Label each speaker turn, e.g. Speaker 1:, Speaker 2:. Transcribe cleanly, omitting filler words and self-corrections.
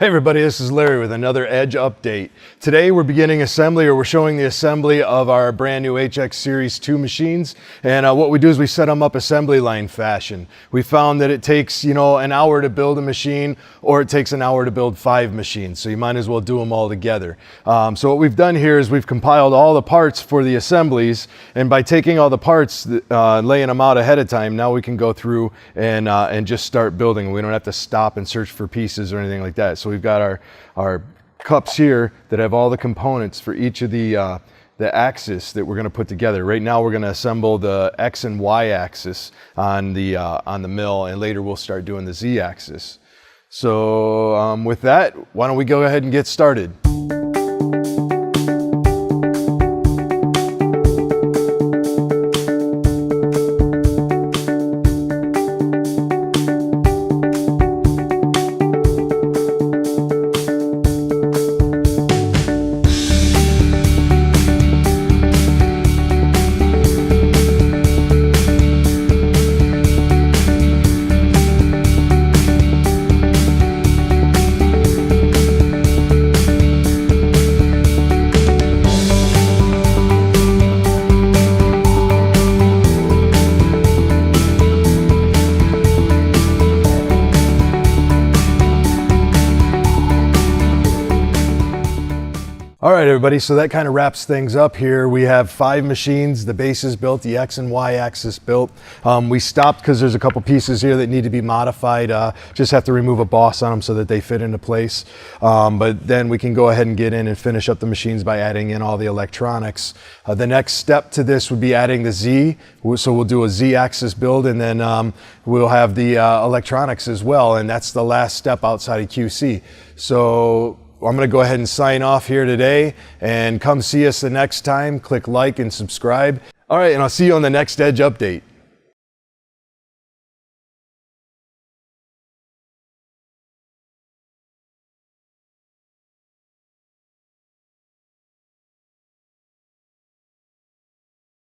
Speaker 1: Hey everybody, this is Larry with another Edge update. Today we're beginning assembly, or we're showing the assembly of our brand new HX Series 2 machines. And what we do is we set them up assembly line fashion. We found that it takes, an hour to build a machine, or it takes an hour to build 5 machines. So you might as well do them all together. So what we've done here is we've compiled all the parts for the assemblies. And by taking all the parts, laying them out ahead of time, now we can go through and just start building. We don't have to stop and search for pieces or anything like that. So we've got our cups here that have all the components for each of the axis that we're going to put together. Right now we're going to assemble the X and Y axis on the mill, and later we'll start doing the Z axis. So with that, why don't we go ahead and get started. All right, everybody, so that kind of wraps things up here. We have 5 machines, the base is built, the X and Y axis built. We stopped because there's a couple pieces here that need to be modified. Just have to remove a boss on them so that they fit into place. But then we can go ahead and get in and finish up the machines by adding in all the electronics. The next step to this would be adding the Z. So we'll do a Z axis build, and then we'll have the electronics as well. And that's the last step outside of QC. So I'm going to go ahead and sign off here today, and come see us the next time. Click like and subscribe. All right, and I'll see you on the next Edge update.